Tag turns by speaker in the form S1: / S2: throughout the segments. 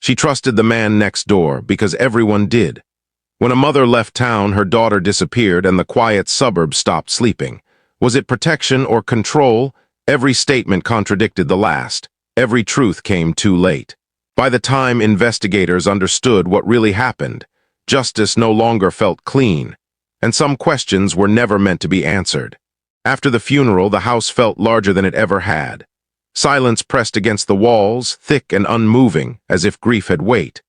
S1: She trusted the man next door because everyone did. When a mother left town, her daughter disappeared and the quiet suburb stopped sleeping. Was it protection or control? Every statement contradicted the last. Every truth came too late. By the time investigators understood what really happened, justice no longer felt clean, and some questions were never meant to be answered. After the funeral, the house felt larger than it ever had. Silence pressed against the walls, thick and unmoving, as if grief had weight.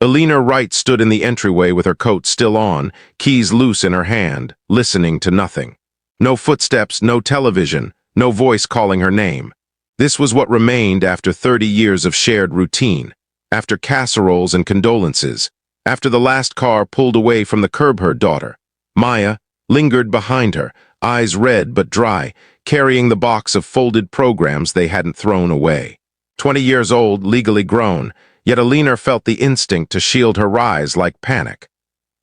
S1: Alina Wright stood in the entryway with her coat still on, keys loose in her hand, listening to nothing. No footsteps, no television, no voice calling her name. This was what remained after 30 years of shared routine, after casseroles and condolences, after the last car pulled away from the curb. Her daughter, Maya, lingered behind her, eyes red but dry, carrying the box of folded programs they hadn't thrown away. 20 years old, legally grown, yet Alina felt the instinct to shield her eyes like panic.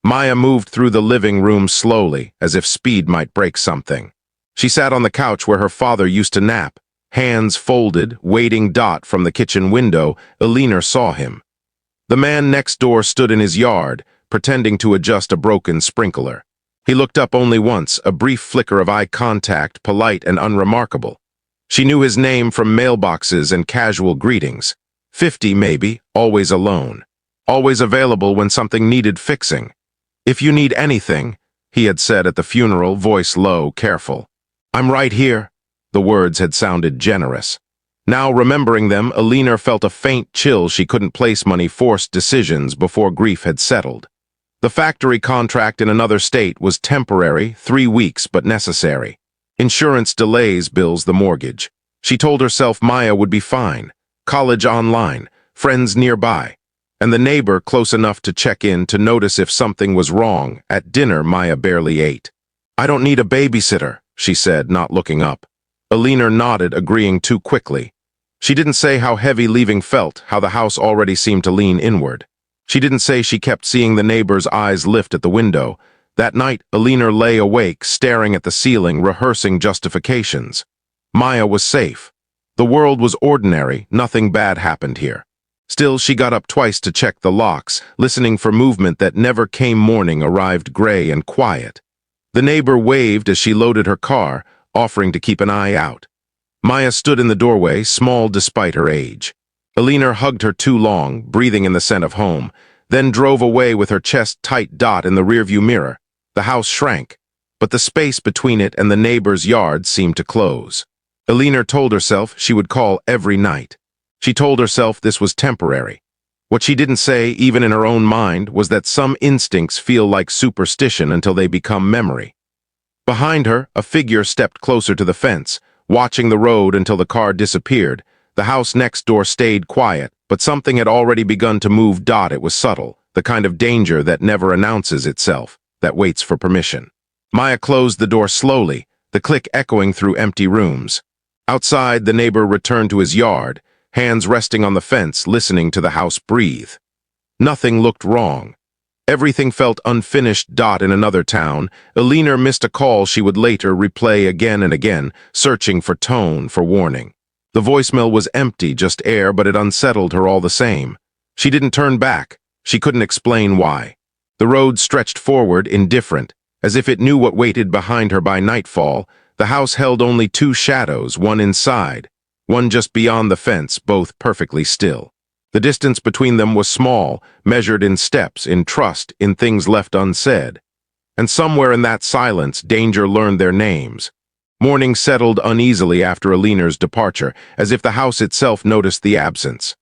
S1: Maya moved through the living room slowly, as if speed might break something. She sat on the couch where her father used to nap, hands folded, waiting. From the kitchen window, Alina saw him. The man next door stood in his yard, pretending to adjust a broken sprinkler. He looked up only once, a brief flicker of eye contact, polite and unremarkable. She knew his name from mailboxes and casual greetings. 50 maybe, always alone. Always available when something needed fixing. "If you need anything," he had said at the funeral, voice low, careful. "I'm right here." The words had sounded generous. Now, remembering them, Alina felt a faint chill. She couldn't place money, forced decisions before grief had settled. The factory contract in another state was temporary, 3 weeks, but necessary. Insurance delays, bills, the mortgage. She told herself Maya would be fine. College online, friends nearby, and the neighbor close enough to check in to notice if something was wrong. At dinner, Maya barely ate. "I don't need a babysitter," she said, not looking up. Alina nodded, agreeing too quickly. She didn't say how heavy leaving felt, how the house already seemed to lean inward. She didn't say she kept seeing the neighbor's eyes lift at the window. That night, Alina lay awake, staring at the ceiling, rehearsing justifications. Maya was safe. The world was ordinary, nothing bad happened here. Still, she got up twice to check the locks, listening for movement that never came. Morning arrived gray and quiet. The neighbor waved as she loaded her car, offering to keep an eye out. Maya stood in the doorway, small despite her age. Alina hugged her too long, breathing in the scent of home, then drove away with her chest tight. In the rearview mirror, the house shrank, but the space between it and the neighbor's yard seemed to close. Alina told herself she would call every night. She told herself this was temporary. What she didn't say, even in her own mind, was that some instincts feel like superstition until they become memory. Behind her, a figure stepped closer to the fence, watching the road until the car disappeared. The house next door stayed quiet, but something had already begun to move. It was subtle, the kind of danger that never announces itself, that waits for permission. Maya closed the door slowly, the click echoing through empty rooms. Outside, the neighbor returned to his yard, hands resting on the fence, listening to the house breathe. Nothing looked wrong. Everything felt unfinished. In another town, Alina missed a call she would later replay again and again, searching for tone, for warning. The voicemail was empty, just air, but it unsettled her all the same. She didn't turn back. She couldn't explain why. The road stretched forward, indifferent, as if it knew what waited behind her. By nightfall, the house held only 2 shadows, one inside, one just beyond the fence, both perfectly still. The distance between them was small, measured in steps, in trust, in things left unsaid. And somewhere in that silence, danger learned their names. Morning settled uneasily after Alina's departure, as if the house itself noticed the absence.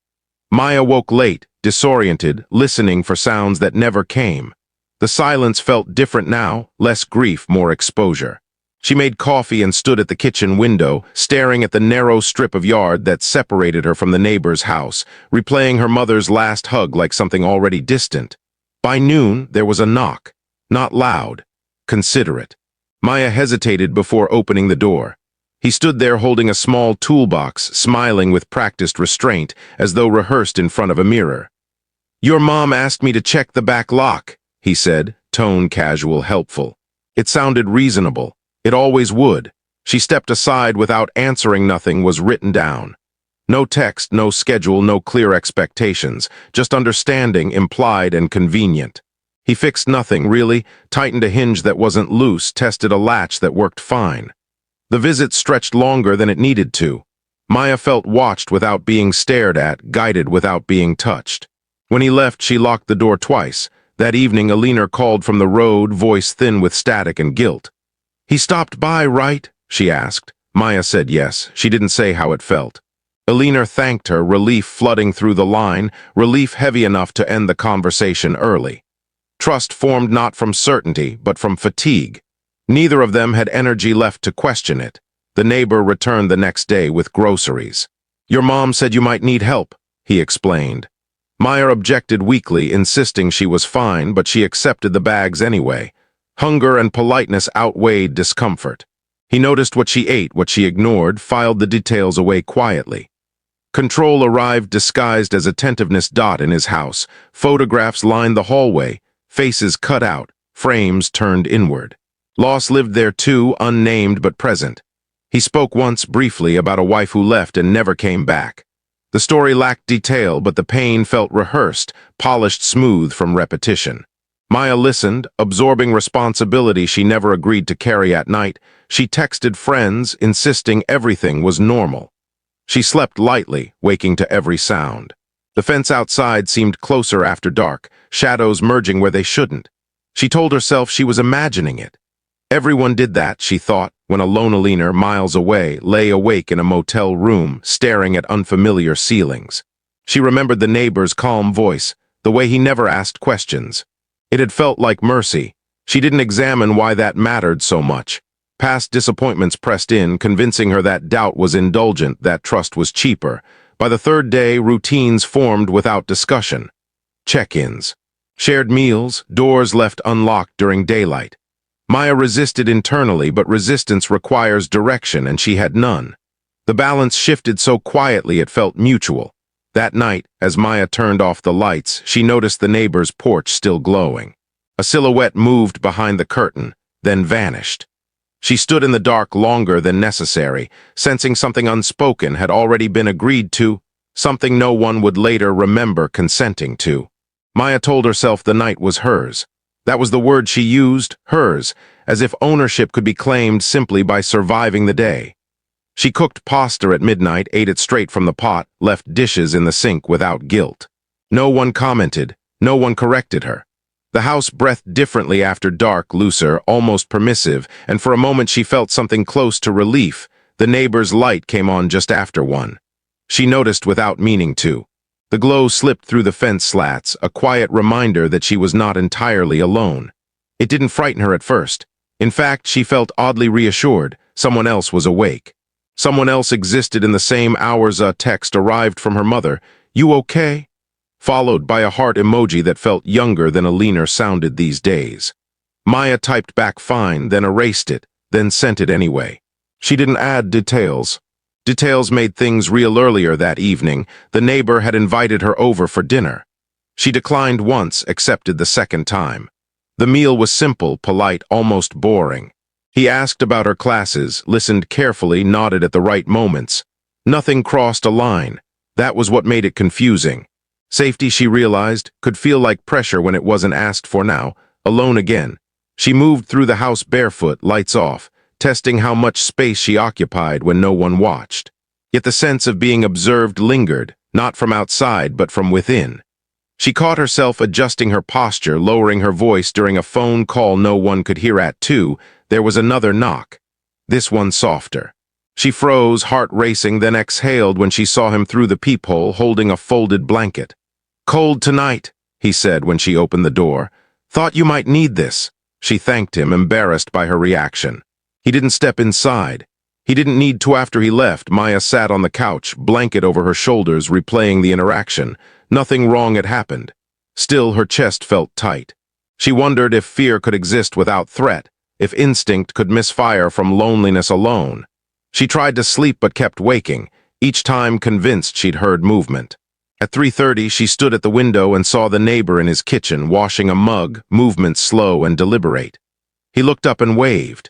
S1: Maya woke late, disoriented, listening for sounds that never came. The silence felt different now, less grief, more exposure. She made coffee and stood at the kitchen window, staring at the narrow strip of yard that separated her from the neighbor's house, replaying her mother's last hug like something already distant. By noon, there was a knock. Not loud, considerate. Maya hesitated before opening the door. He stood there holding a small toolbox, smiling with practiced restraint, as though rehearsed in front of a mirror. "Your mom asked me to check the back lock," he said, tone casual, helpful. It sounded reasonable. It always would. She stepped aside without answering. Nothing was written down. No text, no schedule, no clear expectations, just understanding, implied and convenient. He fixed nothing, really, tightened a hinge that wasn't loose, tested a latch that worked fine. The visit stretched longer than it needed to. Maya felt watched without being stared at, guided without being touched. When he left, she locked the door twice. That evening, Alina called from the road, voice thin with static and guilt. "He stopped by, right?" she asked. Maya said yes. She didn't say how it felt. Alina thanked her, relief flooding through the line, relief heavy enough to end the conversation early. Trust formed not from certainty, but from fatigue. Neither of them had energy left to question it. The neighbor returned the next day with groceries. "Your mom said you might need help," he explained. Maya objected weakly, insisting she was fine, but she accepted the bags anyway. Hunger and politeness outweighed discomfort. He noticed what she ate, what she ignored, filed the details away quietly. Control arrived disguised as attentiveness. In his house, photographs lined the hallway, faces cut out, frames turned inward. Loss lived there too, unnamed but present. He spoke once briefly about a wife who left and never came back. The story lacked detail, but the pain felt rehearsed, polished smooth from repetition. Maya listened, absorbing responsibility she never agreed to carry at night. She texted friends, insisting everything was normal. She slept lightly, waking to every sound. The fence outside seemed closer after dark, shadows merging where they shouldn't. She told herself she was imagining it. Everyone did that, she thought, when a lone Alina, miles away, lay awake in a motel room, staring at unfamiliar ceilings. She remembered the neighbor's calm voice, the way he never asked questions. It had felt like mercy. She didn't examine why that mattered so much. Past disappointments pressed in, convincing her that doubt was indulgent, that trust was cheaper. By the third day, routines formed without discussion. Check-ins. Shared meals, doors left unlocked during daylight. Maya resisted internally, but resistance requires direction, and she had none. The balance shifted so quietly it felt mutual. That night, as Maya turned off the lights, she noticed the neighbor's porch still glowing. A silhouette moved behind the curtain, then vanished. She stood in the dark longer than necessary, sensing something unspoken had already been agreed to, something no one would later remember consenting to. Maya told herself the night was hers. That was the word she used, hers, as if ownership could be claimed simply by surviving the day. She cooked pasta at midnight, ate it straight from the pot, left dishes in the sink without guilt. No one commented, no one corrected her. The house breathed differently after dark, looser, almost permissive, and for a moment she felt something close to relief. The neighbor's light came on just after 1. She noticed without meaning to. The glow slipped through the fence slats, a quiet reminder that she was not entirely alone. It didn't frighten her at first. In fact, she felt oddly reassured. Someone else was awake. Someone else existed in the same hours. A text arrived from her mother, "You okay?" Followed by a heart emoji that felt younger than Alina sounded these days. Maya typed back fine, then erased it, then sent it anyway. She didn't add details. Details made things real. Earlier that evening, the neighbor had invited her over for dinner. She declined once, accepted the second time. The meal was simple, polite, almost boring. He asked about her classes, listened carefully, nodded at the right moments. Nothing crossed a line. That was what made it confusing. Safety, she realized, could feel like pressure when it wasn't asked for. Now, alone again. She moved through the house barefoot, lights off, testing how much space she occupied when no one watched. Yet the sense of being observed lingered, not from outside but from within. She caught herself adjusting her posture, lowering her voice during a phone call no one could hear. At 2, there was another knock. This one softer. She froze, heart racing, then exhaled when she saw him through the peephole holding a folded blanket. "Cold tonight," he said when she opened the door. "Thought you might need this." She thanked him, embarrassed by her reaction. He didn't step inside. He didn't need to. After he left, Maya sat on the couch, blanket over her shoulders, replaying the interaction. Nothing wrong had happened. Still, her chest felt tight. She wondered if fear could exist without threat, if instinct could misfire from loneliness alone. She tried to sleep but kept waking, each time convinced she'd heard movement. At 3:30, she stood at the window and saw the neighbor in his kitchen, washing a mug, movements slow and deliberate. He looked up and waved.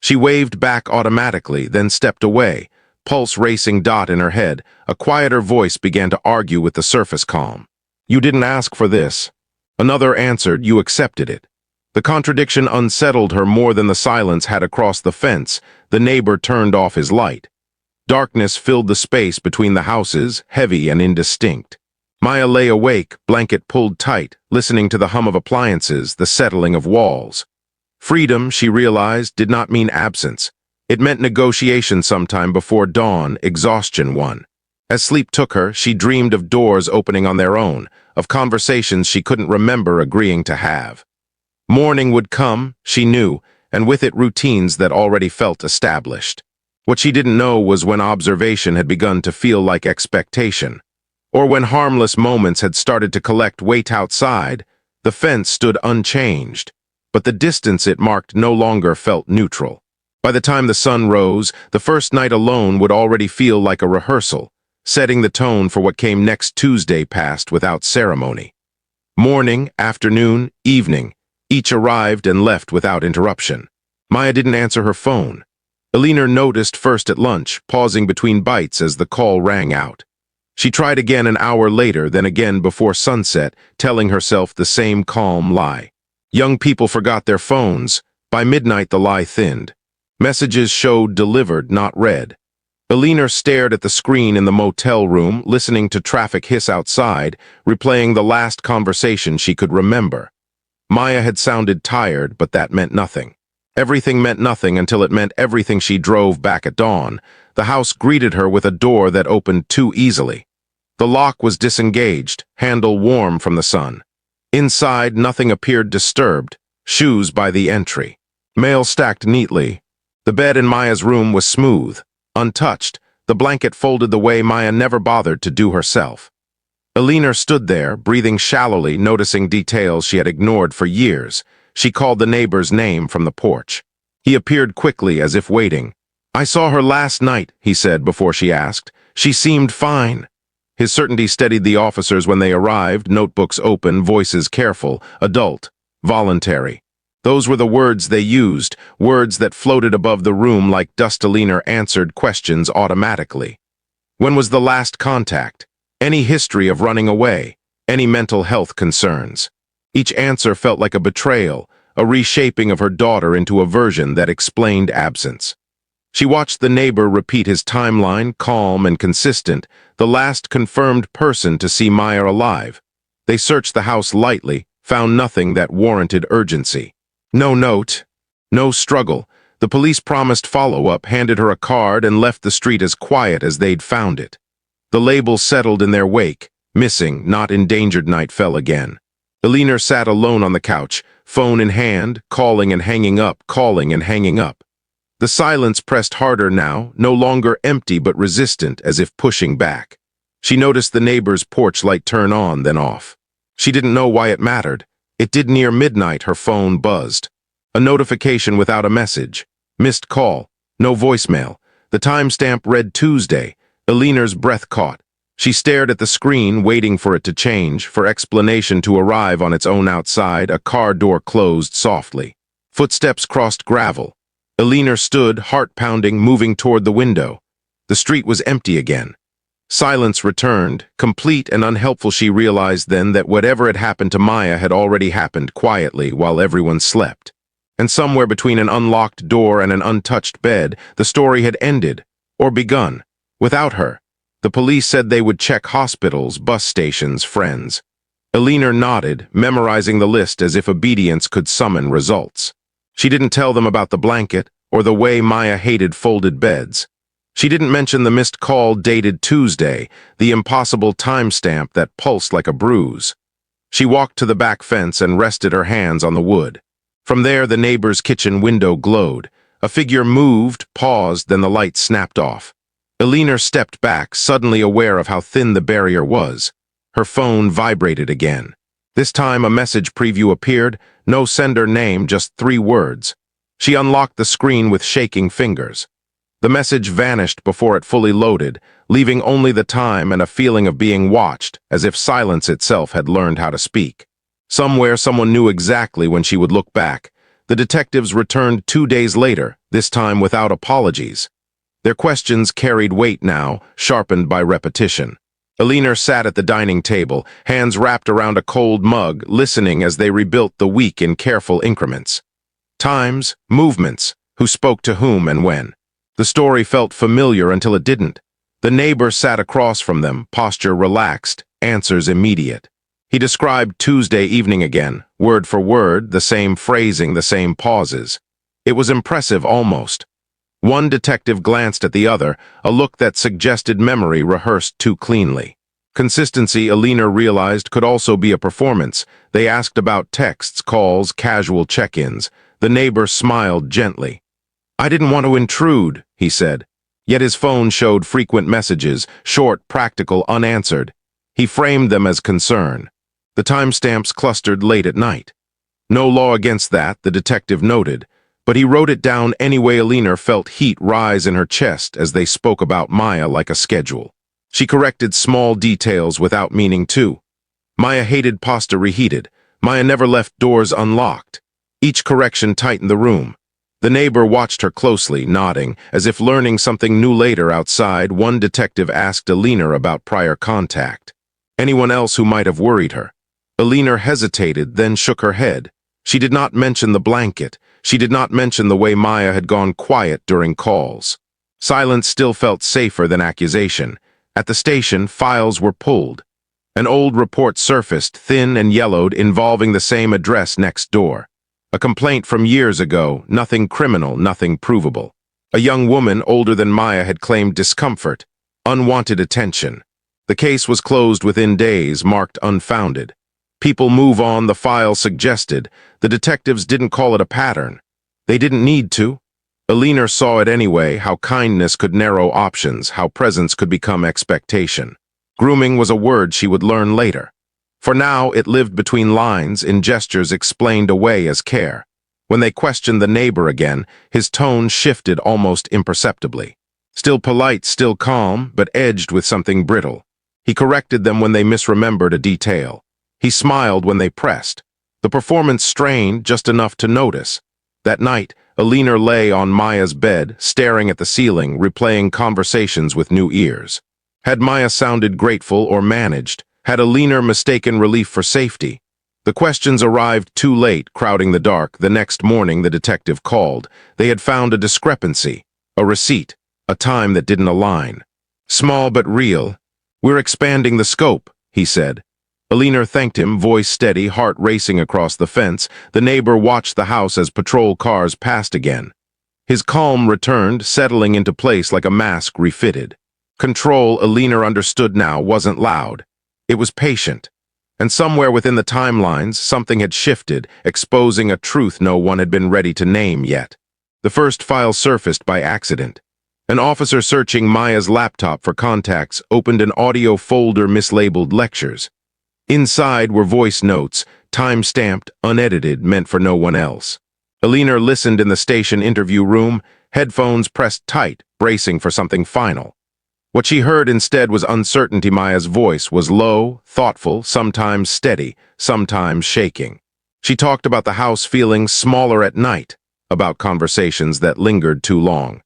S1: She waved back automatically, then stepped away, pulse racing dot in her head, a quieter voice began to argue with the surface calm. "You didn't ask for this." Another answered, "You accepted it." The contradiction unsettled her more than the silence had across the fence. The neighbor turned off his light. Darkness filled the space between the houses, heavy and indistinct. Maya lay awake, blanket pulled tight, listening to the hum of appliances, the settling of walls. Freedom, she realized, did not mean absence. It meant negotiation sometime before dawn, exhaustion won. As sleep took her, she dreamed of doors opening on their own, of conversations she couldn't remember agreeing to have. Morning would come, she knew, and with it routines that already felt established. What she didn't know was when observation had begun to feel like expectation, or when harmless moments had started to collect weight outside. The fence stood unchanged, but the distance it marked no longer felt neutral. By the time the sun rose, the first night alone would already feel like a rehearsal, setting the tone for what came next. Tuesday passed without ceremony. Morning, afternoon, evening, each arrived and left without interruption. Maya didn't answer her phone. Elena noticed first at lunch, pausing between bites as the call rang out. She tried again an hour later, then again before sunset, telling herself the same calm lie. Young people forgot their phones. By midnight, the lie thinned. Messages showed delivered, not read. Elena stared at the screen in the motel room, listening to traffic hiss outside, replaying the last conversation she could remember. Maya had sounded tired, but that meant nothing. Everything meant nothing until it meant everything. She drove back at dawn. The house greeted her with a door that opened too easily. The lock was disengaged, handle warm from the sun. Inside, nothing appeared disturbed. Shoes by the entry. Mail stacked neatly. The bed in Maya's room was smooth, untouched, the blanket folded the way Maya never bothered to do herself. Elena stood there, breathing shallowly, noticing details she had ignored for years. She called the neighbor's name from the porch. He appeared quickly, as if waiting. "I saw her last night," he said before she asked. "She seemed fine." His certainty steadied the officers when they arrived, notebooks open, voices careful, adult, voluntary. Those were the words they used, words that floated above the room like dust. Elena answered questions automatically. When was the last contact? Any history of running away? Any mental health concerns? Each answer felt like a betrayal, a reshaping of her daughter into a version that explained absence. She watched the neighbor repeat his timeline, calm and consistent, the last confirmed person to see Maya alive. They searched the house lightly, found nothing that warranted urgency. No note, no struggle. The police promised follow-up, handed her a card, and left the street as quiet as they'd found it. The label settled in their wake. Missing, not endangered night fell again. Elena sat alone on the couch, phone in hand, calling and hanging up, calling and hanging up. The silence pressed harder now, no longer empty but resistant, as if pushing back. She noticed the neighbor's porch light turn on, then off. She didn't know why it mattered. It did. Near midnight, her phone buzzed. A notification without a message. Missed call. No voicemail. The timestamp read Tuesday. Elena's breath caught. She stared at the screen, waiting for it to change, for explanation to arrive on its own. Outside, a car door closed softly. Footsteps crossed gravel. Elena stood, heart pounding, moving toward the window. The street was empty again. Silence returned, complete and unhelpful. She realized then that whatever had happened to Maya had already happened quietly while everyone slept. And somewhere between an unlocked door and an untouched bed, the story had ended, or begun, without her. The police said they would check hospitals, bus stations, friends. Elena nodded, memorizing the list as if obedience could summon results. She didn't tell them about the blanket or the way Maya hated folded beds. She didn't mention the missed call dated Tuesday, the impossible timestamp that pulsed like a bruise. She walked to the back fence and rested her hands on the wood. From there, the neighbor's kitchen window glowed. A figure moved, paused, then the light snapped off. Elena stepped back, suddenly aware of how thin the barrier was. Her phone vibrated again. This time, a message preview appeared, no sender name, just 3 words. She unlocked the screen with shaking fingers. The message vanished before it fully loaded, leaving only the time and a feeling of being watched, as if silence itself had learned how to speak. Somewhere, someone knew exactly when she would look back. The detectives returned 2 days later, this time without apologies. Their questions carried weight now, sharpened by repetition. Alina sat at the dining table, hands wrapped around a cold mug, listening as they rebuilt the week in careful increments. Times, movements, who spoke to whom and when. The story felt familiar until it didn't. The neighbor sat across from them, posture relaxed, answers immediate. He described Tuesday evening again, word for word, the same phrasing, the same pauses. It was impressive almost. One detective glanced at the other, a look that suggested memory rehearsed too cleanly. Consistency, Alina realized, could also be a performance. They asked about texts, calls, casual check-ins. The neighbor smiled gently. "I didn't want to intrude," he said. Yet his phone showed frequent messages, short, practical, unanswered. He framed them as concern. The timestamps clustered late at night. No law against that, the detective noted, but he wrote it down anyway. Alina felt heat rise in her chest as they spoke about Maya like a schedule. She corrected small details without meaning to. Maya hated pasta reheated. Maya never left doors unlocked. Each correction tightened the room. The neighbor watched her closely, nodding, as if learning something new. Later outside, one detective asked Alina about prior contact. Anyone else who might have worried her? Alina hesitated, then shook her head. She did not mention the blanket. She did not mention the way Maya had gone quiet during calls. Silence still felt safer than accusation. At the station, files were pulled. An old report surfaced, thin and yellowed, involving the same address next door. A complaint from years ago, nothing criminal, nothing provable. A young woman older than Maya had claimed discomfort, unwanted attention. The case was closed within days, marked unfounded. People move on, the file suggested. The detectives didn't call it a pattern. They didn't need to. Alina saw it anyway, how kindness could narrow options, how presence could become expectation. Grooming was a word she would learn later. For now, it lived between lines, in gestures explained away as care. When they questioned the neighbor again, his tone shifted almost imperceptibly. Still polite, still calm, but edged with something brittle. He corrected them when they misremembered a detail. He smiled when they pressed. The performance strained just enough to notice. That night, Alina lay on Maya's bed, staring at the ceiling, replaying conversations with new ears. Had Maya sounded grateful or managed? Had Alina mistaken relief for safety? The questions arrived too late, crowding the dark. The next morning, the detective called. They had found a discrepancy, a receipt, a time that didn't align. Small but real. "We're expanding the scope," he said. Alina thanked him, voice steady, heart racing across the fence. The neighbor watched the house as patrol cars passed again. His calm returned, settling into place like a mask refitted. Control, Alina understood now, wasn't loud. It was patient. And somewhere within the timelines, something had shifted, exposing a truth no one had been ready to name yet. The first file surfaced by accident. An officer searching Maya's laptop for contacts opened an audio folder mislabeled lectures. Inside were voice notes, time-stamped, unedited, meant for no one else. Alina listened in the station interview room, headphones pressed tight, bracing for something final. What she heard instead was uncertainty. Maya's voice was low, thoughtful, sometimes steady, sometimes shaking. She talked about the house feeling smaller at night, about conversations that lingered too long.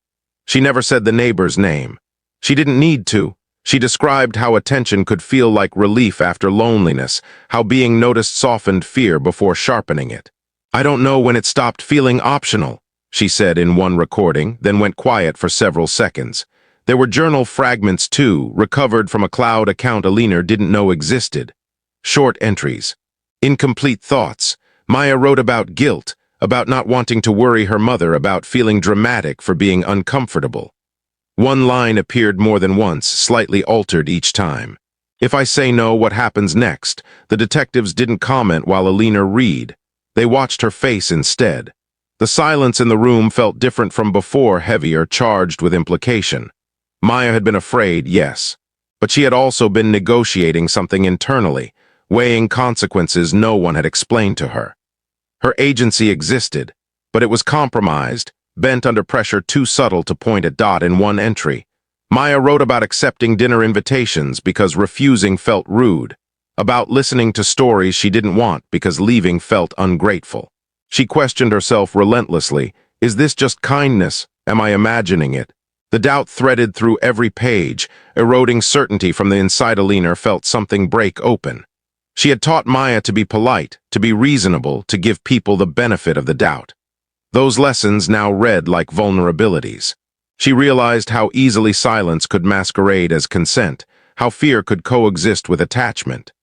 S1: She never said the neighbor's name. She didn't need to. She described how attention could feel like relief after loneliness, how being noticed softened fear before sharpening it. "I don't know when it stopped feeling optional," she said in one recording, then went quiet for several seconds. There were journal fragments too, recovered from a cloud account Alina didn't know existed. Short entries. Incomplete thoughts. Maya wrote about guilt, about not wanting to worry her mother, about feeling dramatic for being uncomfortable. One line appeared more than once, slightly altered each time. "If I say no, what happens next?" The detectives didn't comment while Alina read. They watched her face instead. The silence in the room felt different from before, heavier, charged with implication. Maya had been afraid, yes, but she had also been negotiating something internally, weighing consequences no one had explained to her. Her agency existed, but it was compromised, bent under pressure too subtle to point a dot in one entry. Maya wrote about accepting dinner invitations because refusing felt rude, about listening to stories she didn't want because leaving felt ungrateful. She questioned herself relentlessly. Is this just kindness? Am I imagining it? The doubt threaded through every page, eroding certainty from the inside. Alina felt something break open. She had taught Maya to be polite, to be reasonable, to give people the benefit of the doubt. Those lessons now read like vulnerabilities. She realized how easily silence could masquerade as consent, how fear could coexist with attachment.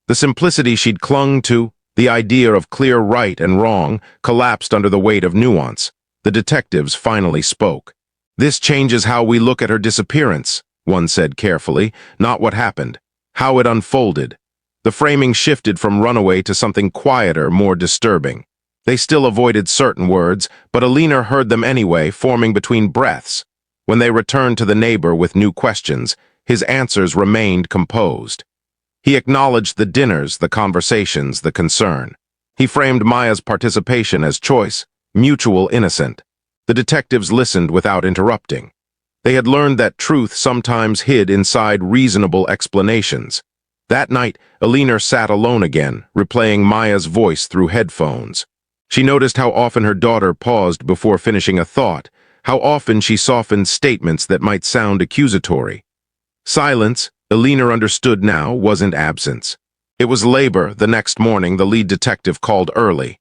S1: The simplicity she'd clung to, the idea of clear right and wrong, collapsed under the weight of nuance. The detectives finally spoke. "This changes how we look at her disappearance," one said carefully, "not what happened, how it unfolded." The framing shifted from runaway to something quieter, more disturbing. They still avoided certain words, but Alina heard them anyway, forming between breaths. When they returned to the neighbor with new questions, his answers remained composed. He acknowledged the dinners, the conversations, the concern. He framed Maya's participation as choice, mutual, innocent. The detectives listened without interrupting. They had learned that truth sometimes hid inside reasonable explanations. That night, Alina sat alone again, replaying Maya's voice through headphones. She noticed how often her daughter paused before finishing a thought, how often she softened statements that might sound accusatory. Silence, Alina understood now, wasn't absence. It was labor. The next morning, the lead detective called early.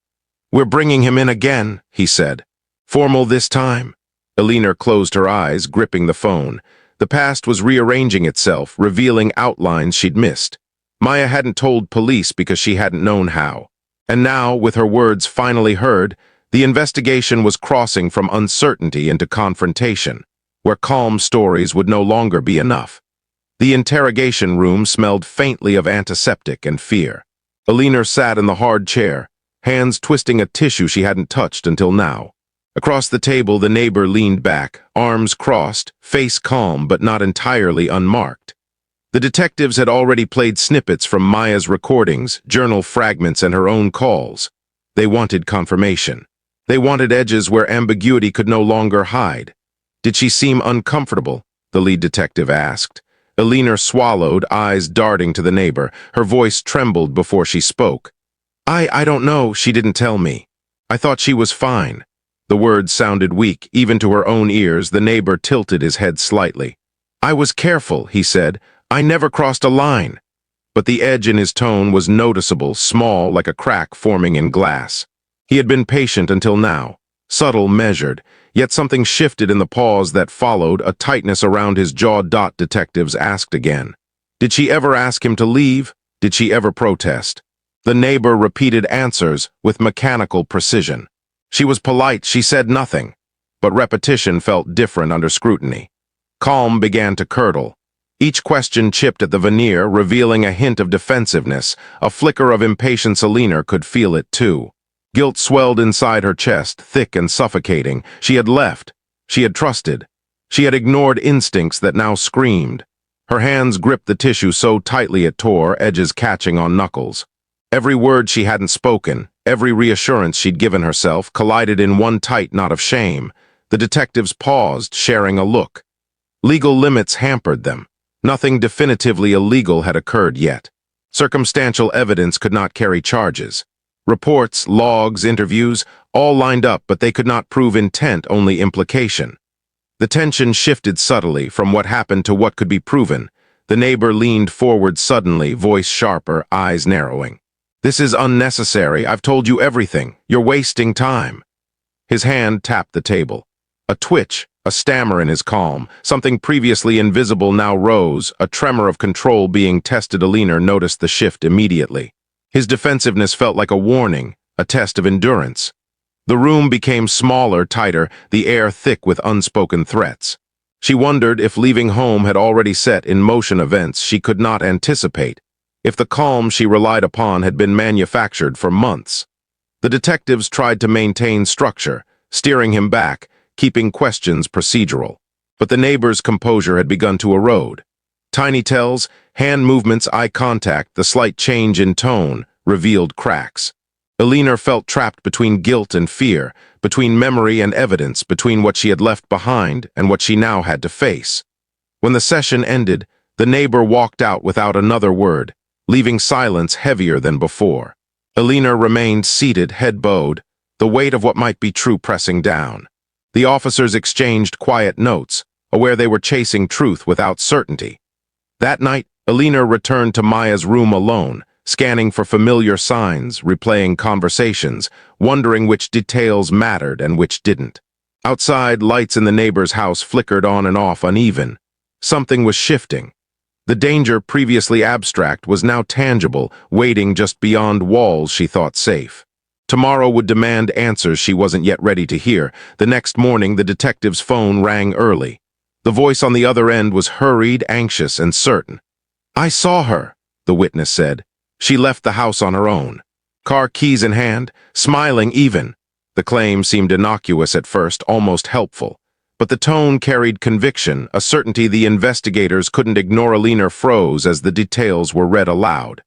S1: "We're bringing him in again," he said. "Formal this time." Alina closed her eyes, gripping the phone. The past was rearranging itself, revealing outlines she'd missed. Maya hadn't told police because she hadn't known how. And now, with her words finally heard, the investigation was crossing from uncertainty into confrontation, where calm stories would no longer be enough. The interrogation room smelled faintly of antiseptic and fear. Alina sat in the hard chair, hands twisting a tissue she hadn't touched until now. Across the table, the neighbor leaned back, arms crossed, face calm but not entirely unmarked. The detectives had already played snippets from Maya's recordings, journal fragments, and her own calls. They wanted confirmation. They wanted edges where ambiguity could no longer hide. "Did she seem uncomfortable?" the lead detective asked. Alina swallowed, eyes darting to the neighbor. Her voice trembled before she spoke. I don't know, she didn't tell me. I thought she was fine." The words sounded weak, even to her own ears. The neighbor tilted his head slightly. "I was careful," he said. "I never crossed a line." But the edge in his tone was noticeable, small, like a crack forming in glass. He had been patient until now, subtle, measured, yet something shifted in the pause that followed, a tightness around his jaw. Detectives asked again. "Did she ever ask him to leave? Did she ever protest?" The neighbor repeated answers with mechanical precision. She was polite, she said nothing, but repetition felt different under scrutiny. Calm began to curdle. Each question chipped at the veneer, revealing a hint of defensiveness, a flicker of impatience. Alina could feel it too. Guilt swelled inside her chest, thick and suffocating. She had left. She had trusted. She had ignored instincts that now screamed. Her hands gripped the tissue so tightly it tore, edges catching on knuckles. Every word she hadn't spoken, every reassurance she'd given herself, collided in one tight knot of shame. The detectives paused, sharing a look. Legal limits hampered them. Nothing definitively illegal had occurred yet. Circumstantial evidence could not carry charges. Reports, logs, interviews, all lined up, but they could not prove intent, only implication. The tension shifted subtly from what happened to what could be proven. The neighbor leaned forward suddenly, voice sharper, eyes narrowing. "This is unnecessary. I've told you everything. You're wasting time." His hand tapped the table. A twitch, a stammer in his calm, something previously invisible now rose, a tremor of control being tested. Alina noticed the shift immediately. His defensiveness felt like a warning, a test of endurance. The room became smaller, tighter, the air thick with unspoken threats. She wondered if leaving home had already set in motion events she could not anticipate, if the calm she relied upon had been manufactured for months. The detectives tried to maintain structure, steering him back, keeping questions procedural. But the neighbor's composure had begun to erode. Tiny tells, hand movements, eye contact, the slight change in tone revealed cracks. Alina felt trapped between guilt and fear, between memory and evidence, between what she had left behind and what she now had to face. When the session ended, the neighbor walked out without another word, leaving silence heavier than before. Alina remained seated, head bowed, the weight of what might be true pressing down. The officers exchanged quiet notes, aware they were chasing truth without certainty. That night, Alina returned to Maya's room alone, scanning for familiar signs, replaying conversations, wondering which details mattered and which didn't. Outside, lights in the neighbor's house flickered on and off uneven. Something was shifting. The danger previously abstract was now tangible, waiting just beyond walls she thought safe. Tomorrow would demand answers she wasn't yet ready to hear. The next morning, the detective's phone rang early. The voice on the other end was hurried, anxious, and certain. "I saw her," the witness said. "She left the house on her own. Car keys in hand, smiling even." The claim seemed innocuous at first, almost helpful. But the tone carried conviction, a certainty the investigators couldn't ignore. Alina froze as the details were read aloud.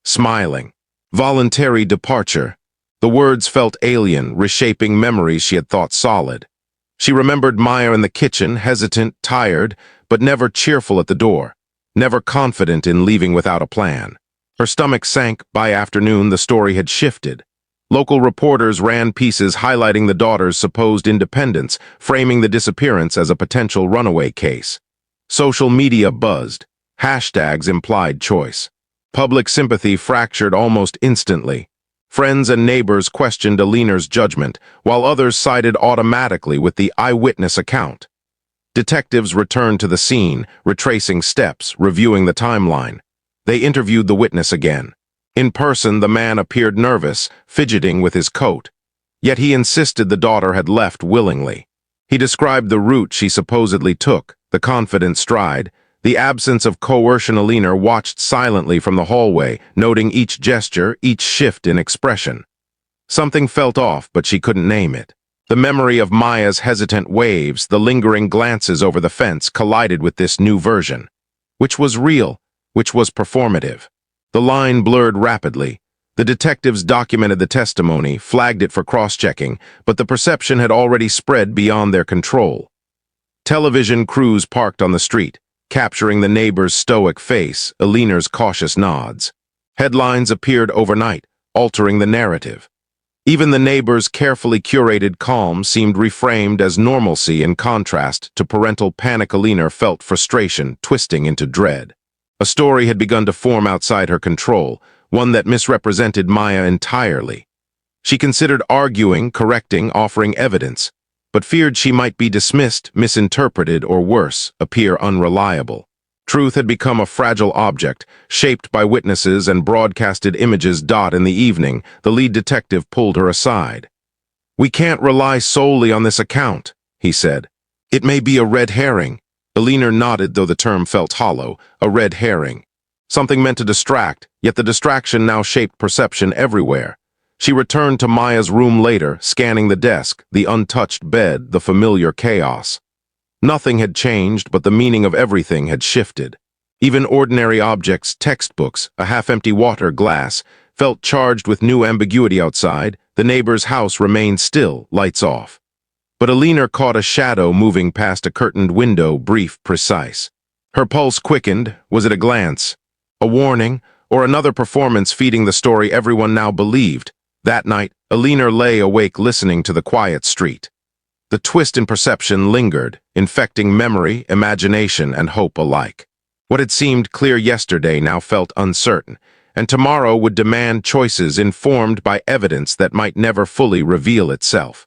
S1: Smiling. Voluntary departure. The words felt alien, reshaping memories she had thought solid. She remembered Maya in the kitchen, hesitant, tired, but never cheerful at the door, never confident in leaving without a plan. Her stomach sank. By afternoon, the story had shifted. Local reporters ran pieces highlighting the daughter's supposed independence, framing the disappearance as a potential runaway case. Social media buzzed. Hashtags implied choice. Public sympathy fractured almost instantly. Friends and neighbors questioned Alina's judgment, while others sided automatically with the eyewitness account. Detectives returned to the scene, retracing steps, reviewing the timeline. They interviewed the witness again. In person, the man appeared nervous, fidgeting with his coat. Yet he insisted the daughter had left willingly. He described the route she supposedly took, the confident stride, the absence of coercion. Alina watched silently from the hallway, noting each gesture, each shift in expression. Something felt off, but she couldn't name it. The memory of Maya's hesitant waves, the lingering glances over the fence, collided with this new version. Which was real, which was performative. The line blurred rapidly. The detectives documented the testimony, flagged it for cross-checking, but the perception had already spread beyond their control. Television crews parked on the street, capturing the neighbor's stoic face, Alina's cautious nods. Headlines appeared overnight, altering the narrative. Even the neighbor's carefully curated calm seemed reframed as normalcy in contrast to parental panic. Alina felt frustration twisting into dread. A story had begun to form outside her control, one that misrepresented Maya entirely. She considered arguing, correcting, offering evidence, but feared she might be dismissed, misinterpreted, or worse, appear unreliable. Truth had become a fragile object, shaped by witnesses and broadcasted images. In the evening, the lead detective pulled her aside. "We can't rely solely on this account," he said. "It may be a red herring." Alina nodded, though the term felt hollow. A red herring. Something meant to distract, yet the distraction now shaped perception everywhere. She returned to Maya's room later, scanning the desk, the untouched bed, the familiar chaos. Nothing had changed, but the meaning of everything had shifted. Even ordinary objects, textbooks, a half-empty water glass, felt charged with new ambiguity. Outside, the neighbor's house remained still, lights off. But Alina caught a shadow moving past a curtained window, brief, precise. Her pulse quickened. Was it a glance, a warning, or another performance feeding the story everyone now believed? That night, Alina lay awake listening to the quiet street. The twist in perception lingered, infecting memory, imagination, and hope alike. What had seemed clear yesterday now felt uncertain, and tomorrow would demand choices informed by evidence that might never fully reveal itself.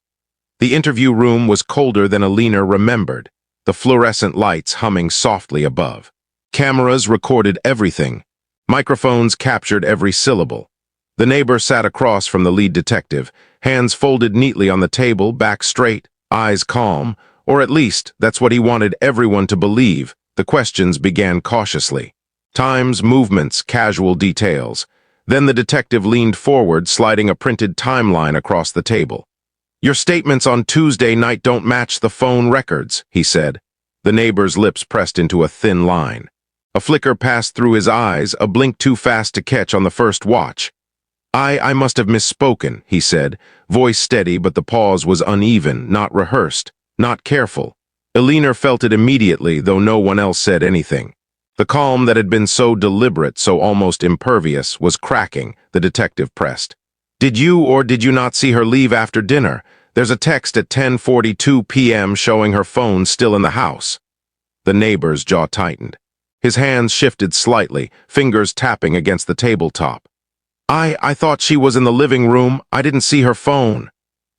S1: The interview room was colder than Alina remembered, the fluorescent lights humming softly above. Cameras recorded everything. Microphones captured every syllable. The neighbor sat across from the lead detective, hands folded neatly on the table, back straight, eyes calm, or at least that's what he wanted everyone to believe. The questions began cautiously. Times, movements, casual details. Then the detective leaned forward, sliding a printed timeline across the table. "Your statements on Tuesday night don't match the phone records," he said. The neighbor's lips pressed into a thin line. A flicker passed through his eyes, a blink too fast to catch on the first watch. I must have misspoken," he said, voice steady, but the pause was uneven, not rehearsed, not careful. Alina felt it immediately, though no one else said anything. The calm that had been so deliberate, so almost impervious, was cracking. The detective pressed. "Did you or did you not see her leave after dinner? There's a text at 10:42 p.m. showing her phone still in the house." The neighbor's jaw tightened. His hands shifted slightly, fingers tapping against the tabletop. I thought she was in the living room. I didn't see her phone.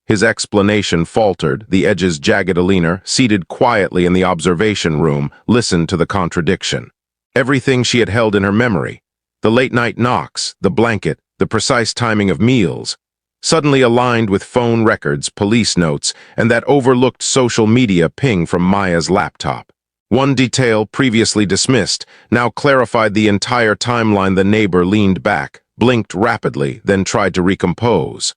S1: His explanation faltered. The edges jagged. Alina, seated quietly in the observation room, listened to the contradiction. Everything she had held in her memory, the late-night knocks, the blanket, the precise timing of meals, suddenly aligned with phone records, police notes, and that overlooked social media ping from Maya's laptop. One detail, previously dismissed, now clarified the entire timeline. The neighbor leaned back, blinked rapidly, then tried to recompose.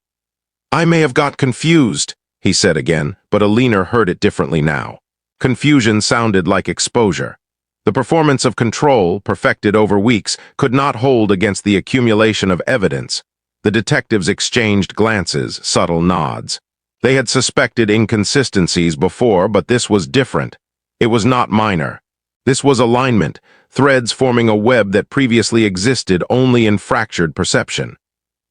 S1: "I may have got confused," he said again, but Alina heard it differently now. Confusion sounded like exposure. The performance of control, perfected over weeks, could not hold against the accumulation of evidence. The detectives exchanged glances, subtle nods. They had suspected inconsistencies before, but this was different. It was not minor. This was alignment, threads forming a web that previously existed only in fractured perception.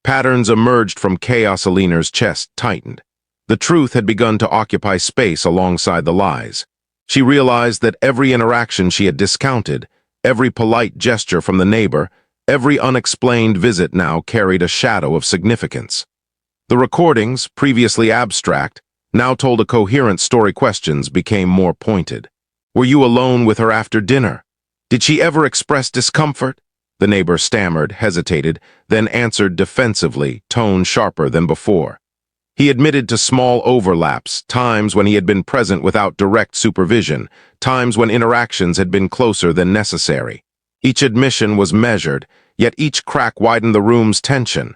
S1: Patterns emerged from chaos. Alina's chest tightened. The truth had begun to occupy space alongside the lies. She realized that every interaction she had discounted, every polite gesture from the neighbor, every unexplained visit now carried a shadow of significance. The recordings, previously abstract, now told a coherent story. Questions became more pointed. Were you alone with her after dinner? Did she ever express discomfort? The neighbor stammered, hesitated, then answered defensively, tone sharper than before. He admitted to small overlaps, times when he had been present without direct supervision, times when interactions had been closer than necessary. Each admission was measured, yet each crack widened the room's tension.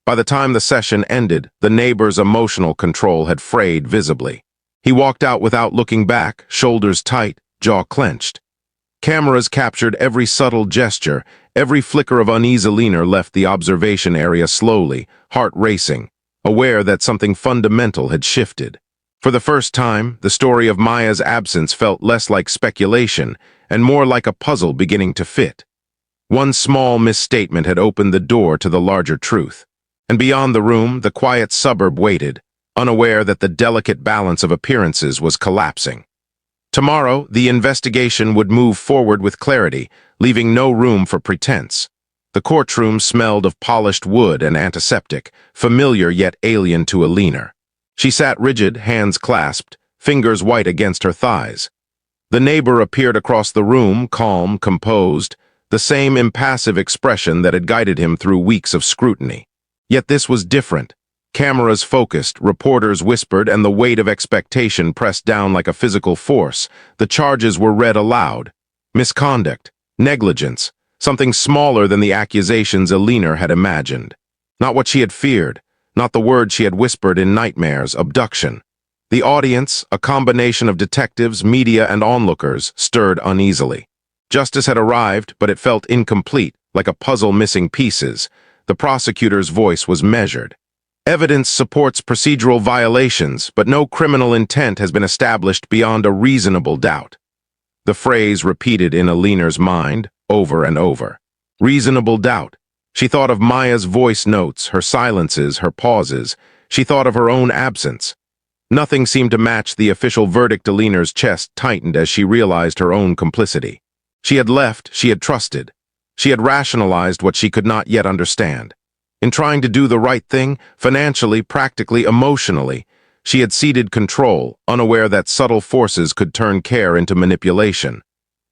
S1: By the time the session ended, the neighbor's emotional control had frayed visibly. He walked out without looking back, shoulders tight, jaw clenched. Cameras captured every subtle gesture, every flicker of unease. Alina left the observation area slowly, heart racing, aware that something fundamental had shifted. For the first time, the story of Maya's absence felt less like speculation and more like a puzzle beginning to fit. One small misstatement had opened the door to the larger truth. And beyond the room, the quiet suburb waited, unaware that the delicate balance of appearances was collapsing. Tomorrow, the investigation would move forward with clarity, leaving no room for pretense. The courtroom smelled of polished wood and antiseptic, familiar yet alien to Alina. She sat rigid, hands clasped, fingers white against her thighs. The neighbor appeared across the room, calm, composed, the same impassive expression that had guided him through weeks of scrutiny. Yet this was different. Cameras focused, reporters whispered, and the weight of expectation pressed down like a physical force. The charges were read aloud. Misconduct, negligence, something smaller than the accusations Alina had imagined. Not what she had feared, not the word she had whispered in nightmares: abduction. The audience, a combination of detectives, media, and onlookers, stirred uneasily. Justice had arrived, but it felt incomplete, like a puzzle missing pieces. The prosecutor's voice was measured. Evidence supports procedural violations, but no criminal intent has been established beyond a reasonable doubt. The phrase repeated in Alina's mind, over and over. Reasonable doubt. She thought of Maya's voice notes, her silences, her pauses. She thought of her own absence. Nothing seemed to match the official verdict. Alina's chest tightened as she realized her own complicity. She had left, she had trusted. She had rationalized what she could not yet understand. In trying to do the right thing, financially, practically, emotionally, she had ceded control, unaware that subtle forces could turn care into manipulation.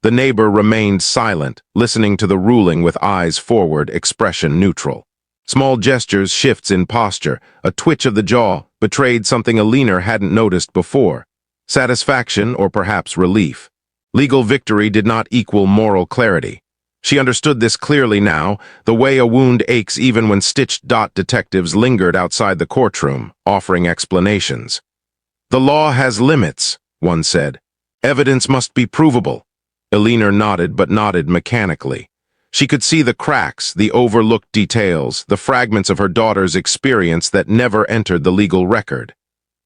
S1: The neighbor remained silent, listening to the ruling with eyes forward, expression neutral. Small gestures, shifts in posture, a twitch of the jaw, betrayed something Alina hadn't noticed before. Satisfaction or perhaps relief. Legal victory did not equal moral clarity. She understood this clearly now, the way a wound aches even when stitched. Detectives lingered outside the courtroom, offering explanations. "The law has limits," one said. "Evidence must be provable." Alina nodded, but nodded mechanically. She could see the cracks, the overlooked details, the fragments of her daughter's experience that never entered the legal record.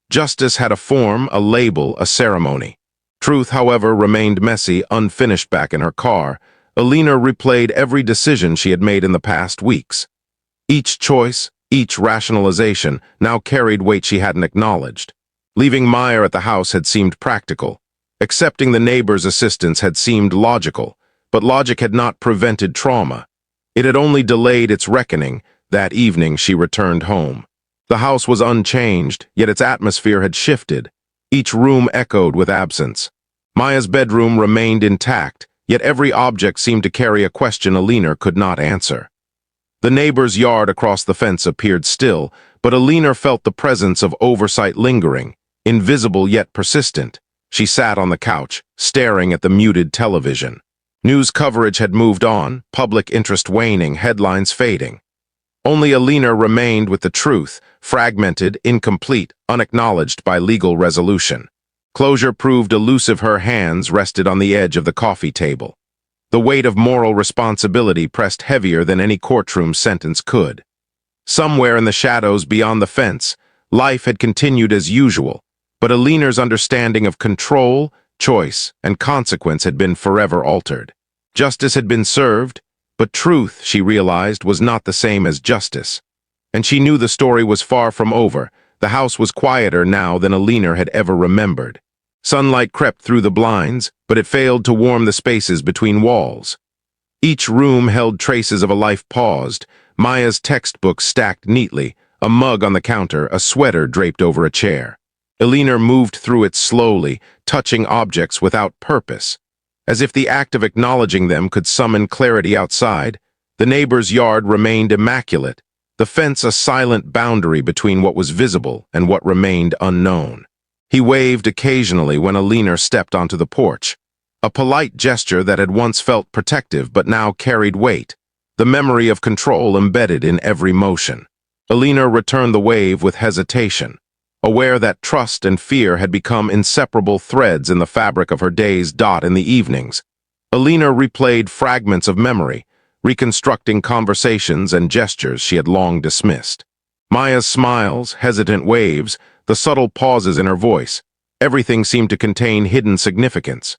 S1: Justice had a form, a label, a ceremony. Truth, however, remained messy, unfinished. Back in her car, Alina replayed every decision she had made in the past weeks. Each choice, each rationalization, now carried weight she hadn't acknowledged. Leaving Maya at the house had seemed practical. Accepting the neighbor's assistance had seemed logical, but logic had not prevented trauma. It had only delayed its reckoning. That evening she returned home. The house was unchanged, yet its atmosphere had shifted. Each room echoed with absence. Maya's bedroom remained intact, yet every object seemed to carry a question Alina could not answer. The neighbor's yard across the fence appeared still, but Alina felt the presence of oversight lingering, invisible yet persistent. She sat on the couch, staring at the muted television. News coverage had moved on, public interest waning, headlines fading. Only Alina remained with the truth, fragmented, incomplete, unacknowledged by legal resolution. Closure proved elusive. Her hands rested on the edge of the coffee table. The weight of moral responsibility pressed heavier than any courtroom sentence could. Somewhere in the shadows beyond the fence, life had continued as usual, but Alina's understanding of control, choice, and consequence had been forever altered. Justice had been served, but truth, she realized, was not the same as justice. And she knew the story was far from over. The house was quieter now than Alina had ever remembered. Sunlight crept through the blinds, but it failed to warm the spaces between walls. Each room held traces of a life paused, Maya's textbook stacked neatly, a mug on the counter, a sweater draped over a chair. Alina moved through it slowly, touching objects without purpose. As if the act of acknowledging them could summon clarity outside, the neighbor's yard remained immaculate, the fence a silent boundary between what was visible and what remained unknown. He waved occasionally when Alina stepped onto the porch, a polite gesture that had once felt protective but now carried weight, the memory of control embedded in every motion. Alina returned the wave with hesitation, aware that trust and fear had become inseparable threads in the fabric of her days. In the evenings, Alina replayed fragments of memory, reconstructing conversations and gestures she had long dismissed. Maya's smiles, hesitant waves, the subtle pauses in her voice, everything seemed to contain hidden significance.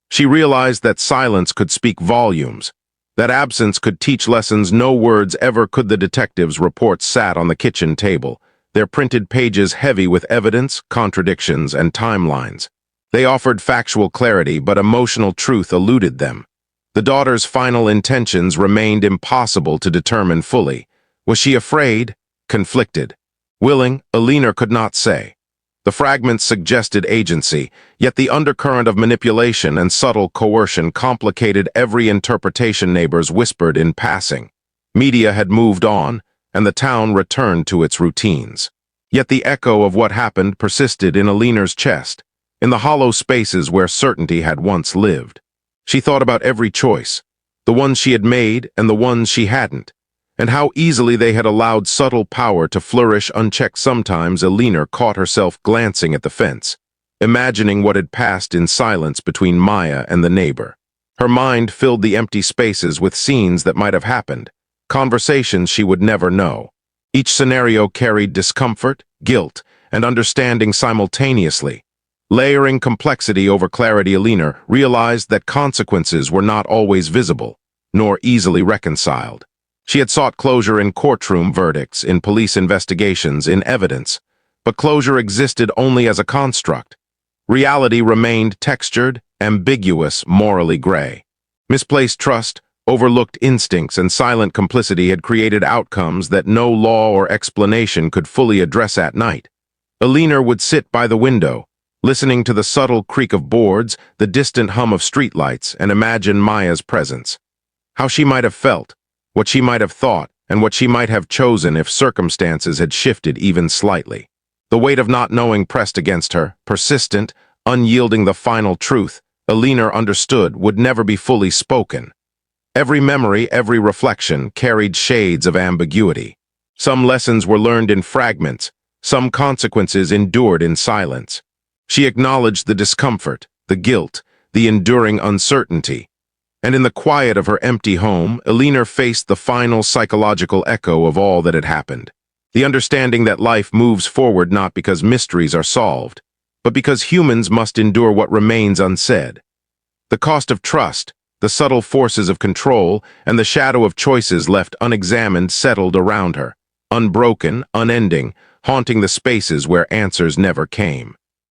S1: She realized that silence could speak volumes, that absence could teach lessons no words ever could. The detective's reports sat on the kitchen table, their printed pages heavy with evidence, contradictions, and timelines. They offered factual clarity, but emotional truth eluded them. The daughter's final intentions remained impossible to determine fully. Was she afraid? Conflicted? Willing? Alina could not say. The fragments suggested agency, yet the undercurrent of manipulation and subtle coercion complicated every interpretation. Neighbors whispered in passing. Media had moved on, and the town returned to its routines. Yet the echo of what happened persisted in Alina's chest, in the hollow spaces where certainty had once lived. She thought about every choice, the ones she had made and the ones she hadn't, and how easily they had allowed subtle power to flourish unchecked. Sometimes Alina caught herself glancing at the fence, imagining what had passed in silence between Maya and the neighbor. Her mind filled the empty spaces with scenes that might have happened, conversations she would never know. Each scenario carried discomfort, guilt, and understanding simultaneously. Layering complexity over clarity, Alina realized that consequences were not always visible, nor easily reconciled. She had sought closure in courtroom verdicts, in police investigations, in evidence, but closure existed only as a construct. Reality remained textured, ambiguous, morally gray. Misplaced trust, overlooked instincts, and silent complicity had created outcomes that no law or explanation could fully address. At night, Alina would sit by the window, listening to the subtle creak of boards, the distant hum of streetlights, and imagine Maya's presence. How she might have felt, what she might have thought, and what she might have chosen if circumstances had shifted even slightly. The weight of not knowing pressed against her, persistent, unyielding. The final truth, Alina understood, would never be fully spoken. Every memory, every reflection carried shades of ambiguity. Some lessons were learned in fragments, some consequences endured in silence. She acknowledged the discomfort, the guilt, the enduring uncertainty. And in the quiet of her empty home, Alina faced the final psychological echo of all that had happened. The understanding that life moves forward not because mysteries are solved, but because humans must endure what remains unsaid. The cost of trust, the subtle forces of control, and the shadow of choices left unexamined settled around her, unbroken, unending, haunting the spaces where answers never came.